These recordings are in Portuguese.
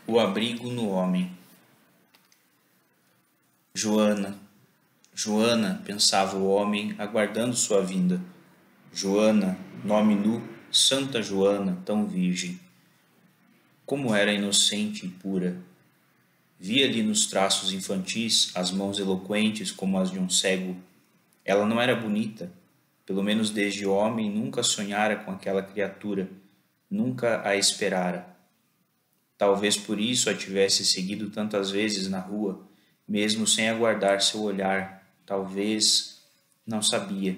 O abrigo no homem. Joana, Joana, pensava o homem, aguardando sua vinda. Joana, nome nu, Santa Joana, tão virgem. Como era inocente e pura. Via-lhe nos traços infantis as mãos eloquentes como as de um cego. Ela não era bonita, pelo menos desde homem nunca sonhara com aquela criatura, nunca a esperara. Talvez por isso a tivesse seguido tantas vezes na rua, mesmo sem aguardar seu olhar. Talvez, não sabia.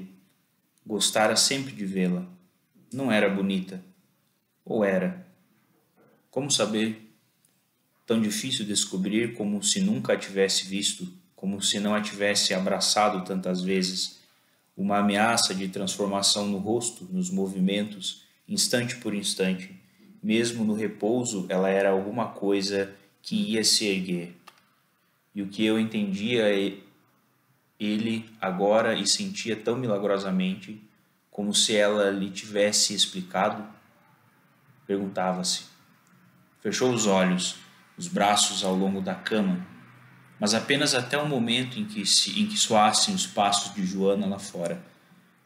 Gostara sempre de vê-la. Não era bonita. Ou era? Como saber? Tão difícil descobrir como se nunca a tivesse visto, como se não a tivesse abraçado tantas vezes. Uma ameaça de transformação no rosto, nos movimentos, instante por instante. Mesmo no repouso, ela era alguma coisa que ia se erguer. E o que eu entendia ele agora e sentia tão milagrosamente, como se ela lhe tivesse explicado, perguntava-se. Fechou os olhos, os braços ao longo da cama, mas apenas até o momento em que soassem os passos de Joana lá fora,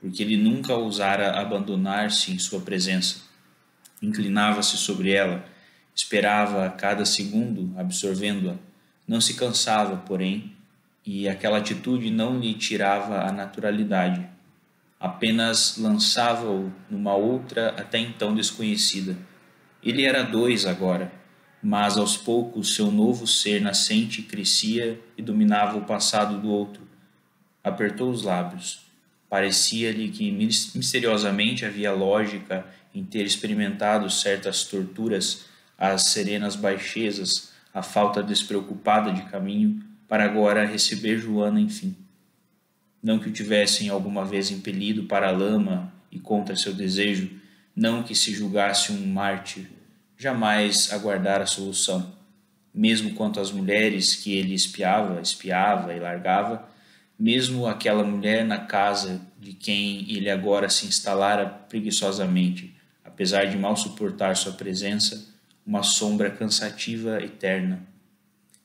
porque ele nunca ousara abandonar-se em sua presença. Inclinava-se sobre ela, esperava a cada segundo, absorvendo-a. Não se cansava, porém, e aquela atitude não lhe tirava a naturalidade. Apenas lançava-o numa outra até então desconhecida. Ele era dois agora, mas aos poucos seu novo ser nascente crescia e dominava o passado do outro. Apertou os lábios. Parecia-lhe que misteriosamente havia lógica em ter experimentado certas torturas, as serenas baixezas, a falta despreocupada de caminho, para agora receber Joana enfim. Não que o tivessem alguma vez impelido para a lama e contra seu desejo, não que se julgasse um mártir, jamais aguardara a solução. Mesmo quanto às mulheres que ele espiava e largava, mesmo aquela mulher na casa de quem ele agora se instalara preguiçosamente, apesar de mal suportar sua presença, uma sombra cansativa eterna.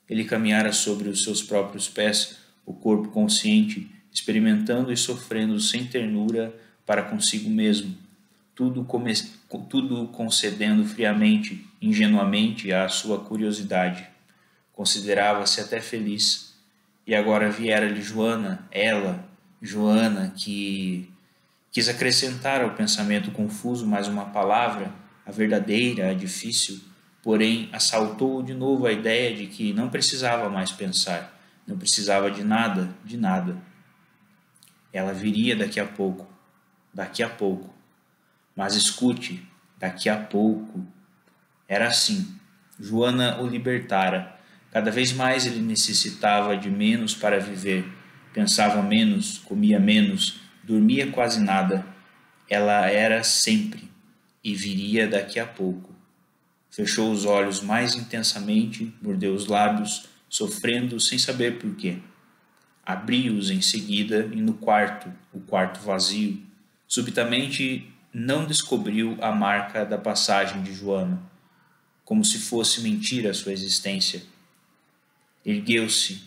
Ele caminhara sobre os seus próprios pés, o corpo consciente, experimentando e sofrendo sem ternura para consigo mesmo, tudo concedendo friamente, ingenuamente à sua curiosidade. Considerava-se até feliz. E agora viera-lhe Joana, Joana, que quis acrescentar ao pensamento confuso mais uma palavra, a verdadeira, a difícil, porém assaltou de novo a ideia de que não precisava mais pensar, não precisava de nada, de nada. Ela viria daqui a pouco. Mas escute, daqui a pouco. Era assim. Joana o libertara. Cada vez mais ele necessitava de menos para viver. Pensava menos, comia menos, dormia quase nada. Ela era sempre e viria daqui a pouco. Fechou os olhos mais intensamente, mordeu os lábios, sofrendo sem saber por quê. Abriu-os em seguida e no quarto, o quarto vazio, subitamente não descobriu a marca da passagem de Joana, como se fosse mentira a sua existência. Ergueu-se.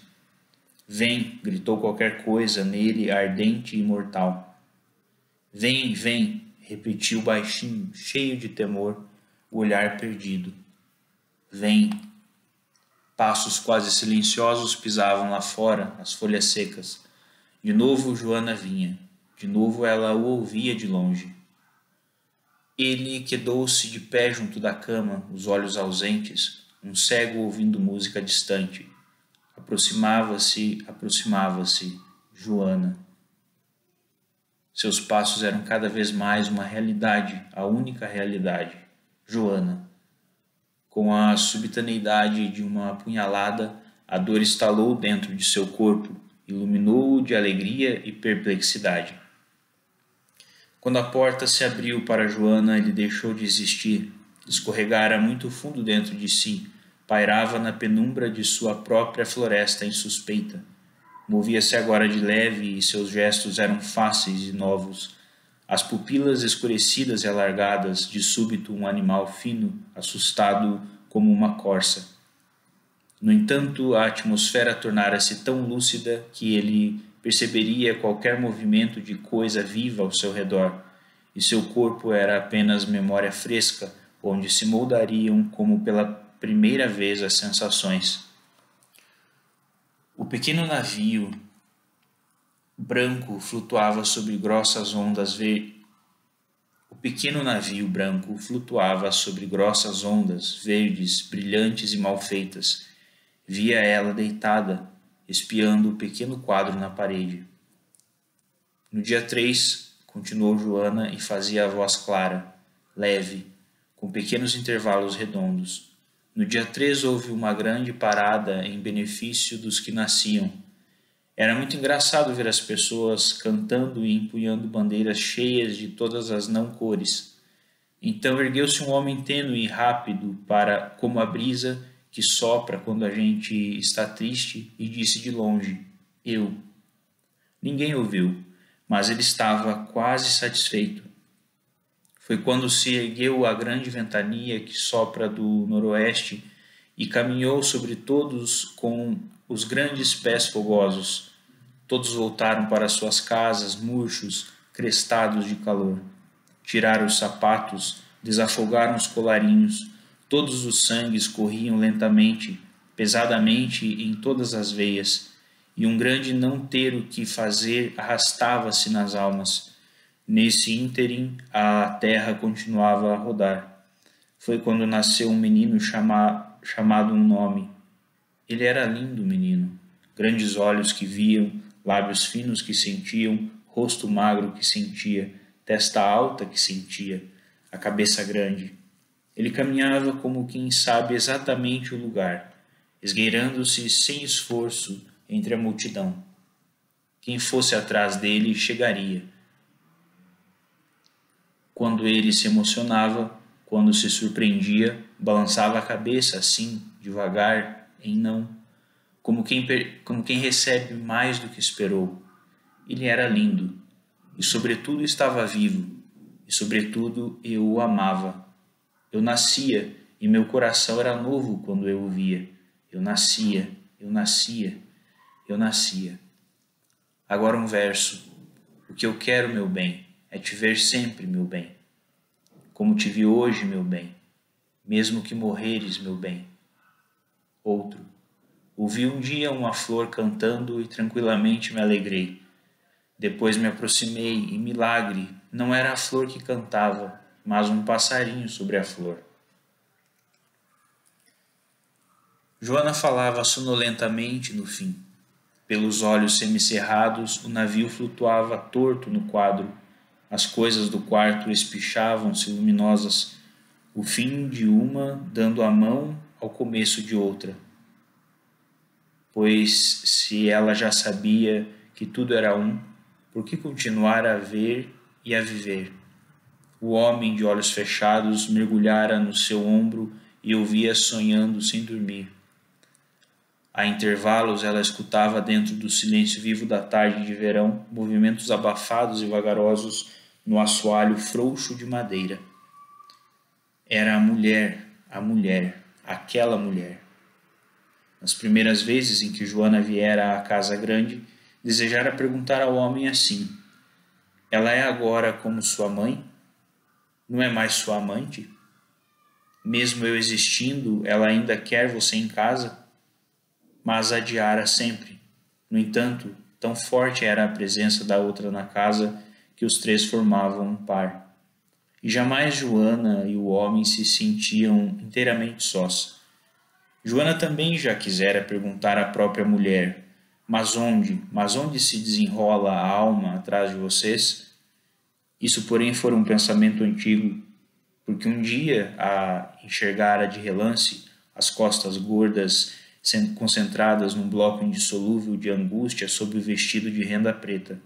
Vem, gritou qualquer coisa nele ardente e mortal. Vem, vem, repetiu baixinho, cheio de temor, o olhar perdido. Vem. Passos quase silenciosos pisavam lá fora, as folhas secas. De novo Joana vinha. De novo ela o ouvia de longe. Ele quedou-se de pé junto da cama, os olhos ausentes, um cego ouvindo música distante. Aproximava-se, Joana. Seus passos eram cada vez mais uma realidade, a única realidade. Joana. Com a subitaneidade de uma apunhalada, a dor estalou dentro de seu corpo, iluminou-o de alegria e perplexidade. Quando a porta se abriu para Joana, ele deixou de existir. Escorregara muito fundo dentro de si, pairava na penumbra de sua própria floresta insuspeita. Movia-se agora de leve e seus gestos eram fáceis e novos. As pupilas escurecidas e alargadas, de súbito um animal fino, assustado como uma corça. No entanto, a atmosfera tornara-se tão lúcida que ele perceberia qualquer movimento de coisa viva ao seu redor, e seu corpo era apenas memória fresca, onde se moldariam como pela primeira vez as sensações. O pequeno navio branco flutuava sobre grossas ondas verdes, brilhantes e mal feitas. Via ela deitada, espiando o pequeno quadro na parede. No dia 3, continuou Joana e fazia a voz clara, leve, com pequenos intervalos redondos. No dia 3 houve uma grande parada em benefício dos que nasciam. Era muito engraçado ver as pessoas cantando e empunhando bandeiras cheias de todas as não-cores. Então ergueu-se um homem tênue e rápido como a brisa que sopra quando a gente está triste e disse de longe, eu. Ninguém ouviu, mas ele estava quase satisfeito. Foi quando se ergueu a grande ventania que sopra do noroeste e caminhou sobre todos com os grandes pés fogosos. Todos voltaram para suas casas, murchos, crestados de calor. Tiraram os sapatos, desafogaram os colarinhos. Todos os sangues corriam lentamente, pesadamente em todas as veias, e um grande não ter o que fazer arrastava-se nas almas. Nesse ínterim, a terra continuava a rodar. Foi quando nasceu um menino chamado um nome. Ele era lindo, menino. Grandes olhos que viam, lábios finos que sentiam, rosto magro que sentia, testa alta que sentia, a cabeça grande. Ele caminhava como quem sabe exatamente o lugar, esgueirando-se sem esforço entre a multidão. Quem fosse atrás dele chegaria. Quando ele se emocionava, quando se surpreendia, balançava a cabeça assim, devagar, em não, como quem recebe mais do que esperou. Ele era lindo, e sobretudo estava vivo, e sobretudo eu o amava. Eu nascia, e meu coração era novo quando eu o via. Eu nascia. Agora um verso. O que eu quero, meu bem, é te ver sempre, meu bem. Como te vi hoje, meu bem, mesmo que morreres, meu bem. Outro. Ouvi um dia uma flor cantando e tranquilamente me alegrei. Depois me aproximei e, milagre, não era a flor que cantava, mas um passarinho sobre a flor. Joana falava sonolentamente no fim. Pelos olhos semicerrados, o navio flutuava torto no quadro. As coisas do quarto espichavam-se luminosas, o fim de uma dando a mão ao começo de outra. Pois se ela já sabia que tudo era um, por que continuar a ver e a viver? O homem de olhos fechados mergulhara no seu ombro e ouvia sonhando sem dormir. A intervalos ela escutava dentro do silêncio vivo da tarde de verão movimentos abafados e vagarosos no assoalho frouxo de madeira. Era a mulher, aquela mulher. Nas primeiras vezes em que Joana viera à casa grande, desejara perguntar ao homem assim: ela é agora como sua mãe? Não é mais sua amante? Mesmo eu existindo, ela ainda quer você em casa? Mas adiara sempre. No entanto, tão forte era a presença da outra na casa que os três formavam um par. E jamais Joana e o homem se sentiam inteiramente sós. Joana também já quisera perguntar à própria mulher: Mas onde se desenrola a alma atrás de vocês? Isso, porém, foi um pensamento antigo, porque um dia a enxergara de relance, as costas gordas concentradas num bloco indissolúvel de angústia sob o vestido de renda preta.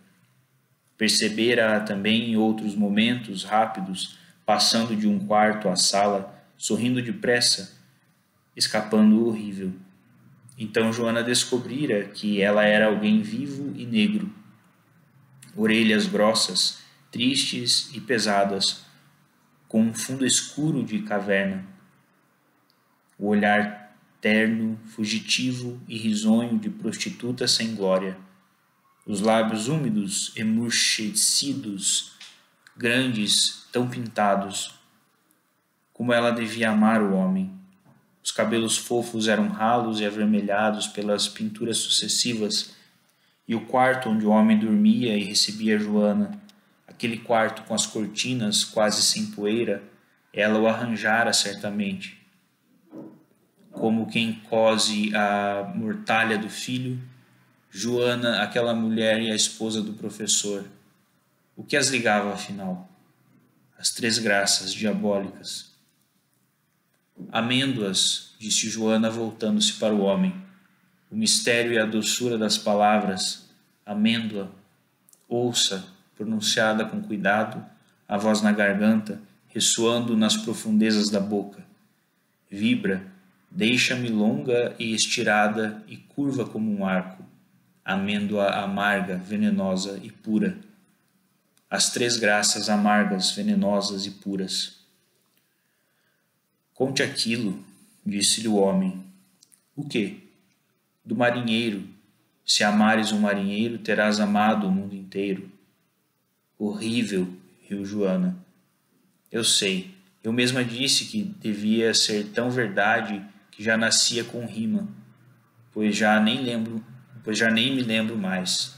Percebera-a também em outros momentos rápidos, passando de um quarto à sala, sorrindo depressa, escapando o horrível. Então Joana descobrira que ela era alguém vivo e negro. Orelhas grossas, tristes e pesadas, com um fundo escuro de caverna. O olhar terno, fugitivo e risonho de prostituta sem glória. Os lábios úmidos, emurchecidos, grandes, tão pintados. Como ela devia amar o homem. Os cabelos fofos eram ralos e avermelhados pelas pinturas sucessivas, e o quarto onde o homem dormia e recebia Joana, aquele quarto com as cortinas quase sem poeira, ela o arranjara certamente. Como quem cose a mortalha do filho, Joana, aquela mulher e a esposa do professor. O que as ligava, afinal? As três graças diabólicas. Amêndoas, disse Joana voltando-se para o homem. O mistério e a doçura das palavras. Amêndoa, ouça, pronunciada com cuidado, a voz na garganta, ressoando nas profundezas da boca. Vibra, deixa-me longa e estirada e curva como um arco. Amêndoa amarga, venenosa e pura. As três graças amargas, venenosas e puras. Conte aquilo, disse-lhe o homem. O quê? Do marinheiro. Se amares um marinheiro, terás amado o mundo inteiro. Horrível, riu Joana. Eu sei. Eu mesma disse que devia ser tão verdade que já nascia com rima, pois já nem me lembro mais.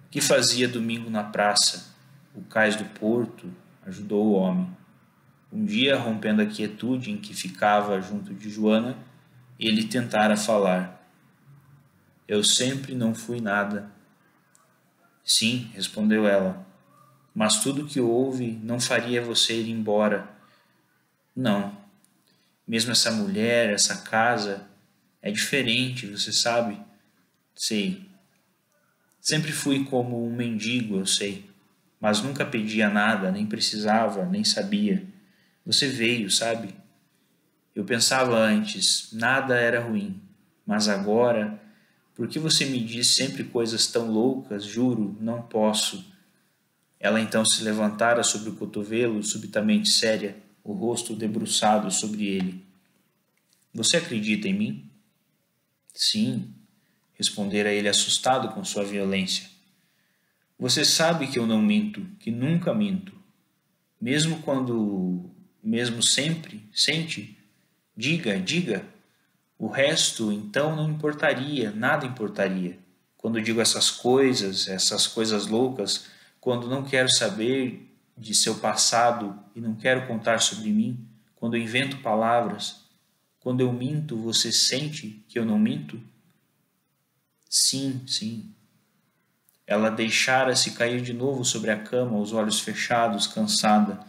O que fazia domingo na praça? O cais do porto ajudou o homem. Um dia, rompendo a quietude em que ficava junto de Joana, ele tentara falar. Eu sempre não fui nada. Sim, respondeu ela, mas tudo que houve não faria você ir embora. Não. Mesmo essa mulher, essa casa, é diferente, você sabe? Sei. Sempre fui como um mendigo, eu sei, mas nunca pedia nada, nem precisava, nem sabia. Você veio, sabe? Eu pensava antes, nada era ruim, mas agora, por que você me diz sempre coisas tão loucas? Juro, não posso. Ela então se levantara sobre o cotovelo, subitamente séria, o rosto debruçado sobre ele. Você acredita em mim? Sim, respondera ele assustado com sua violência. Você sabe que eu não minto, que nunca minto. Mesmo sempre, sente? Diga, diga. O resto, então, não importaria, nada importaria. Quando digo essas coisas loucas, quando não quero saber de seu passado e não quero contar sobre mim, quando eu invento palavras, quando eu minto, você sente que eu não minto? Sim, sim. Ela deixara-se cair de novo sobre a cama, os olhos fechados, cansada.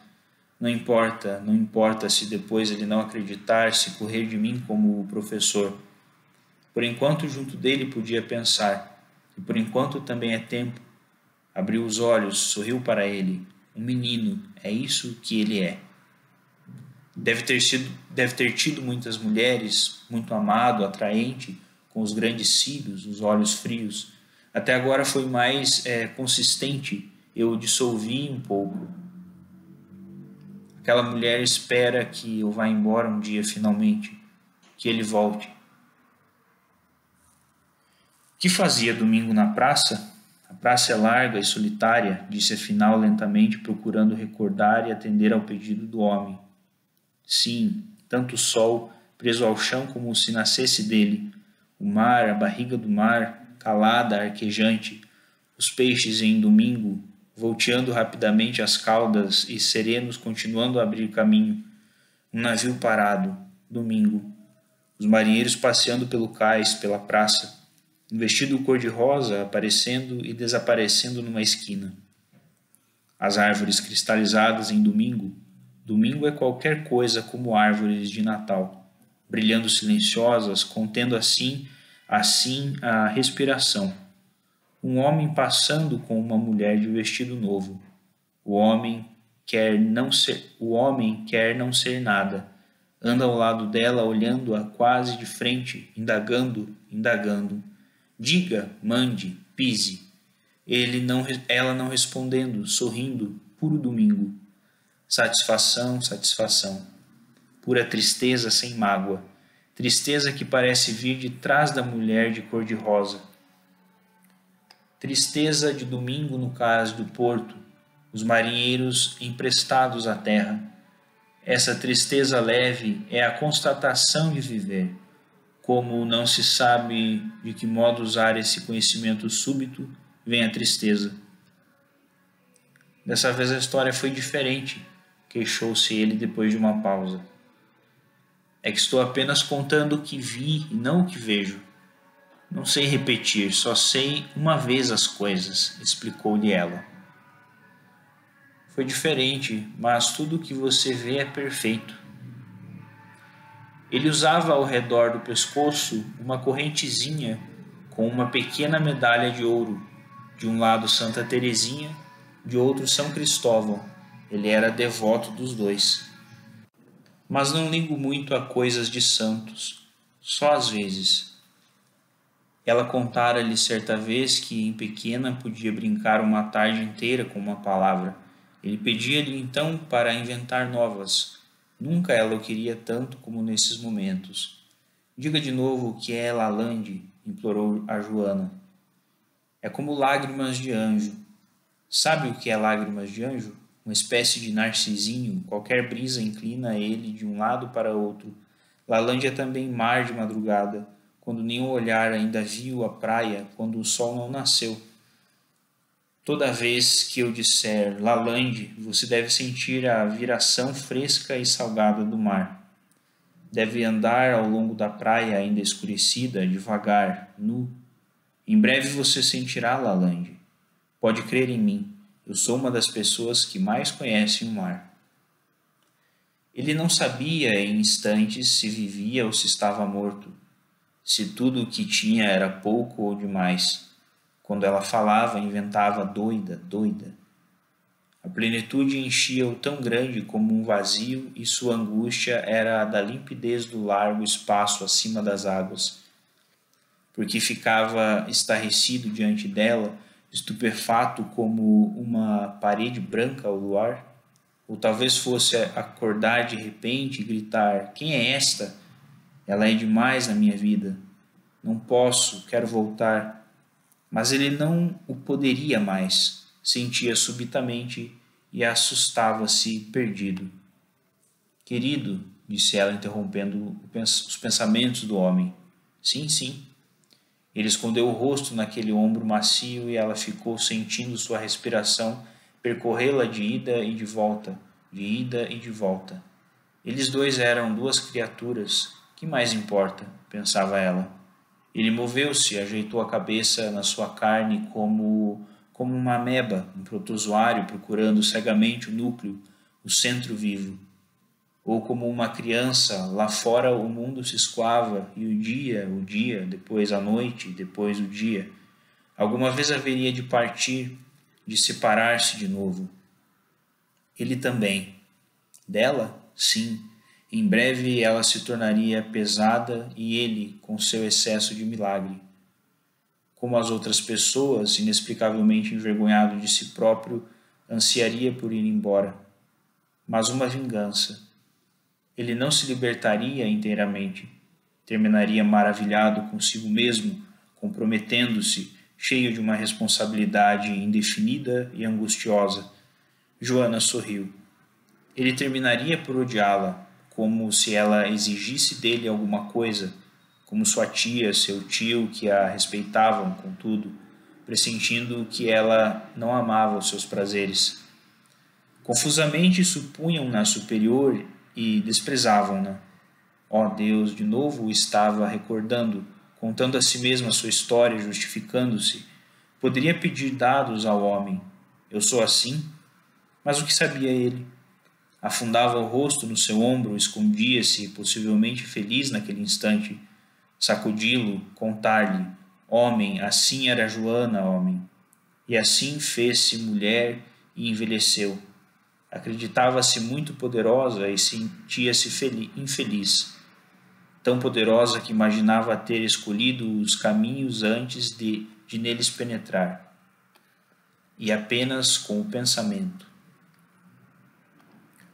Não importa se depois ele não acreditar, se correr de mim como o professor. Por enquanto junto dele podia pensar, e por enquanto também é tempo. Abriu os olhos, sorriu para ele. Um menino, é isso que ele é. Deve ter tido muitas mulheres, muito amado, atraente, com os grandes cílios, os olhos frios. Até agora foi mais consistente, eu o dissolvi um pouco. Aquela mulher espera que eu vá embora um dia finalmente, que ele volte. O que fazia domingo na praça? A praça é larga e solitária, disse afinal lentamente, procurando recordar e atender ao pedido do homem. Sim, tanto o sol, preso ao chão como se nascesse dele, o mar, a barriga do mar, calada, arquejante, os peixes em domingo, volteando rapidamente as caudas e serenos continuando a abrir caminho, um navio parado, domingo, os marinheiros passeando pelo cais, pela praça, um vestido cor-de-rosa aparecendo e desaparecendo numa esquina. As árvores cristalizadas em domingo, domingo é qualquer coisa como árvores de Natal, brilhando silenciosas, contendo assim a respiração. Um homem passando com uma mulher de vestido novo. O homem quer não ser nada. Anda ao lado dela, olhando-a quase de frente, indagando. Diga, mande, pise. Ela não respondendo, sorrindo, puro domingo. Satisfação. Pura tristeza sem mágoa. tristeza que parece vir de trás da mulher de cor-de-rosa. Tristeza de domingo no cais do porto, os marinheiros emprestados à terra. Essa tristeza leve é a constatação de viver. Como não se sabe de que modo usar esse conhecimento súbito, vem a tristeza. Dessa vez a história foi diferente, queixou-se ele depois de uma pausa. É que estou apenas contando o que vi e não o que vejo. Não sei repetir, só sei uma vez as coisas, explicou-lhe ela. Foi diferente, mas tudo o que você vê é perfeito. Ele usava ao redor do pescoço uma correntezinha com uma pequena medalha de ouro, de um lado Santa Teresinha, de outro São Cristóvão. Ele era devoto dos dois. Mas não ligo muito a coisas de santos, só às vezes. Ela contara-lhe certa vez que, em pequena, podia brincar uma tarde inteira com uma palavra. Ele pedia-lhe então para inventar novas. Nunca ela o queria tanto como nesses momentos. Diga de novo o que é Lalande, implorou a Joana. É como lágrimas de anjo. Sabe o que é lágrimas de anjo? Uma espécie de narcisinho, qualquer brisa inclina ele de um lado para outro. Lalande é também mar de madrugada, quando nenhum olhar ainda viu a praia, quando o sol não nasceu. Toda vez que eu disser Lalande, você deve sentir a viração fresca e salgada do mar. Deve andar ao longo da praia ainda escurecida, devagar, nu. Em breve você sentirá Lalande. Pode crer em mim, eu sou uma das pessoas que mais conhecem o mar. Ele não sabia em instantes se vivia ou se estava morto, se tudo o que tinha era pouco ou demais. Quando ela falava, inventava doida, doida. A plenitude enchia-o tão grande como um vazio e sua angústia era a da limpidez do largo espaço acima das águas. Porque ficava estarrecido diante dela, estupefato como uma parede branca ao luar? Ou talvez fosse acordar de repente e gritar: quem é esta? Ela é demais na minha vida. Não posso, quero voltar. Mas ele não o poderia mais. Sentia subitamente e assustava-se perdido. Querido, disse ela interrompendo os pensamentos do homem. Sim, sim. Ele escondeu o rosto naquele ombro macio e ela ficou sentindo sua respiração percorrê-la de ida e de volta, de ida e de volta. Eles dois eram duas criaturas. Que mais importa? Pensava ela. Ele moveu-se, ajeitou a cabeça na sua carne como uma ameba, um protozoário procurando cegamente o núcleo, o centro vivo. Ou como uma criança, lá fora o mundo se escoava e o dia, depois a noite, depois o dia. Alguma vez haveria de partir, de separar-se de novo. Ele também. Dela? Sim. Em breve ela se tornaria pesada e ele com seu excesso de milagre. Como as outras pessoas, inexplicavelmente envergonhado de si próprio, ansiaria por ir embora. Mas uma vingança. Ele não se libertaria inteiramente. Terminaria maravilhado consigo mesmo, comprometendo-se, cheio de uma responsabilidade indefinida e angustiosa. Joana sorriu. Ele terminaria por odiá-la, como se ela exigisse dele alguma coisa, como sua tia, seu tio, que a respeitavam, contudo, pressentindo que ela não amava os seus prazeres. Confusamente supunham-na superior e desprezavam-na. Ó Deus, de novo o estava recordando, contando a si mesma a sua história, justificando-se. Poderia pedir dados ao homem. Eu sou assim? Mas o que sabia ele? Afundava o rosto no seu ombro, escondia-se, possivelmente feliz naquele instante. Sacudi-lo, contar-lhe: homem, assim era Joana, homem. E assim fez-se mulher e envelheceu. Acreditava-se muito poderosa e sentia-se infeliz. Tão poderosa que imaginava ter escolhido os caminhos antes de neles penetrar. E apenas com o pensamento.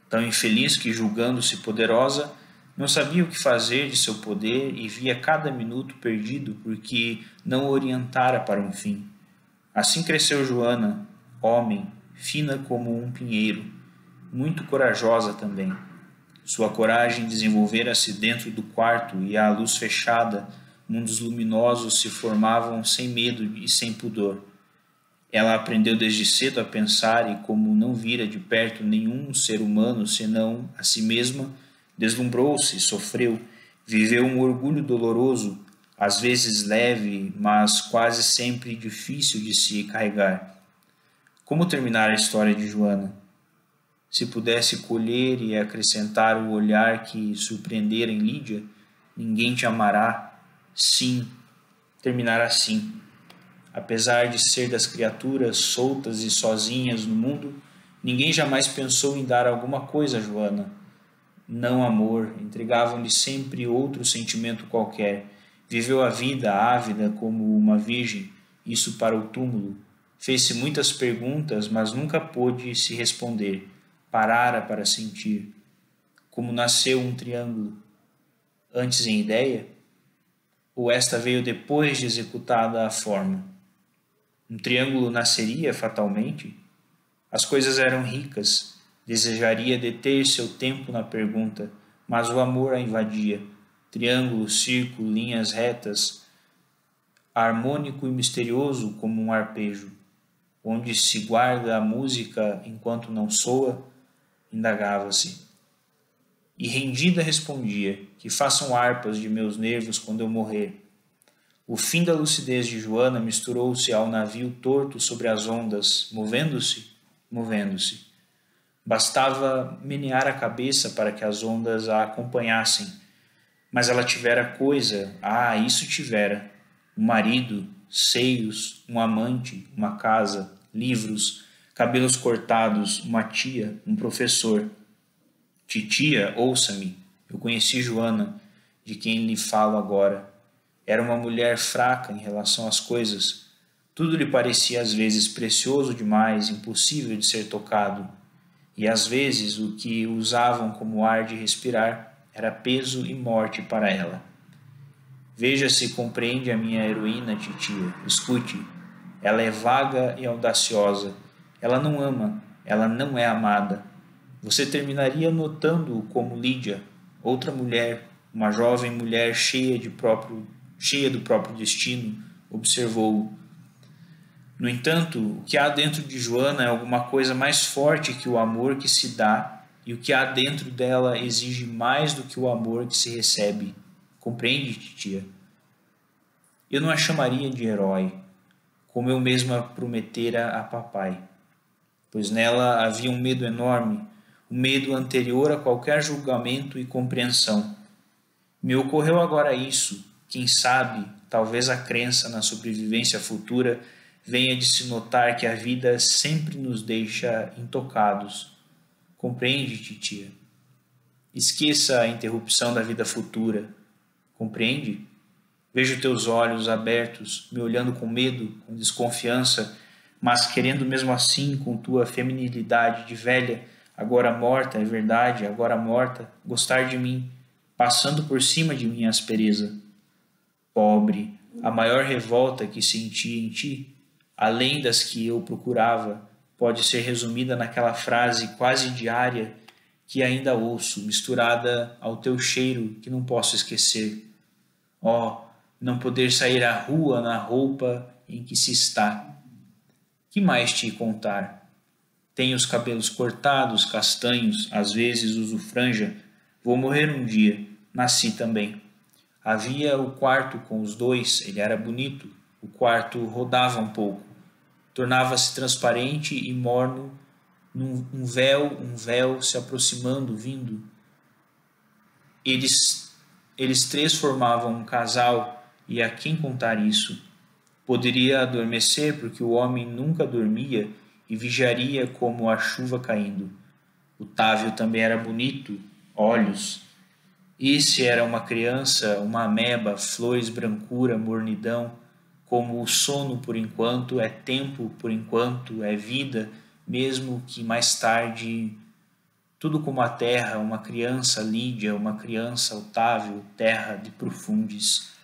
Tão infeliz que, julgando-se poderosa, Não sabia o que fazer de seu poder e via cada minuto perdido porque não o orientara para um fim. Assim cresceu Joana, homem, fina como um pinheiro, muito corajosa também. Sua coragem desenvolvera-se dentro do quarto e à luz fechada, mundos luminosos se formavam sem medo e sem pudor. Ela aprendeu desde cedo a pensar e, como não vira de perto nenhum ser humano senão a si mesma, deslumbrou-se, sofreu, viveu um orgulho doloroso, às vezes leve, mas quase sempre difícil de se carregar. Como terminar a história de Joana? Se pudesse colher e acrescentar o olhar que surpreendera em Lídia, ninguém te amará. Sim, terminar assim. Apesar de ser das criaturas soltas e sozinhas no mundo, ninguém jamais pensou em dar alguma coisa a Joana. Não amor, entregavam-lhe sempre outro sentimento qualquer. Viveu a vida ávida como uma virgem, isso para o túmulo. Fez-se muitas perguntas, mas nunca pôde se responder. Parara para sentir. Como nasceu um triângulo? Antes em ideia? Ou esta veio depois de executada a forma? Um triângulo nasceria fatalmente? As coisas eram ricas. Desejaria deter seu tempo na pergunta, mas o amor a invadia. Triângulo, círculo, linhas retas, harmônico e misterioso como um arpejo, onde se guarda a música enquanto não soa, indagava-se. E rendida respondia, que façam harpas de meus nervos quando eu morrer. O fim da lucidez de Joana misturou-se ao navio torto sobre as ondas, movendo-se, movendo-se. Bastava menear a cabeça para que as ondas a acompanhassem. Mas ela tivera coisa, isso tivera. Um marido, seios, um amante, uma casa, livros, cabelos cortados, uma tia, um professor. Titia, ouça-me, eu conheci Joana, de quem lhe falo agora. Era uma mulher fraca em relação às coisas. Tudo lhe parecia às vezes precioso demais, impossível de ser tocado. E às vezes o que usavam como ar de respirar era peso e morte para ela. Veja se compreende a minha heroína, titia. Escute. Ela é vaga e audaciosa. Ela não ama, ela não é amada. Você terminaria notando-o como Lídia, outra mulher, uma jovem mulher cheia do próprio destino, observou-o. No entanto, o que há dentro de Joana é alguma coisa mais forte que o amor que se dá, e o que há dentro dela exige mais do que o amor que se recebe. Compreende, titia? Eu não a chamaria de herói, como eu mesma prometera a papai, pois nela havia um medo enorme, um medo anterior a qualquer julgamento e compreensão. Me ocorreu agora isso, quem sabe, talvez a crença na sobrevivência futura venha de se notar que a vida sempre nos deixa intocados. Compreende, titia? Esqueça a interrupção da vida futura. Compreende? Vejo teus olhos abertos, me olhando com medo, com desconfiança, mas querendo mesmo assim, com tua feminilidade de velha, agora morta, é verdade, agora morta, gostar de mim, passando por cima de minha aspereza. Pobre, a maior revolta que senti em ti, além das que eu procurava, pode ser resumida naquela frase quase diária que ainda ouço, misturada ao teu cheiro que não posso esquecer. Oh, não poder sair à rua na roupa em que se está. Que mais te contar? Tenho os cabelos cortados, castanhos, às vezes uso franja. Vou morrer um dia. Nasci também. Havia o quarto com os dois, ele era bonito. O quarto rodava um pouco. Tornava-se transparente e morno, um véu se aproximando, vindo. Eles três formavam um casal, e a quem contar isso? Poderia adormecer, porque o homem nunca dormia e vigiaria como a chuva caindo. O Távio também era bonito, olhos. Esse era uma criança, uma ameba, flores, brancura, mornidão, como o sono por enquanto é tempo, por enquanto é vida, mesmo que mais tarde tudo como a terra, uma criança Lídia, uma criança Otávio, terra de profundis.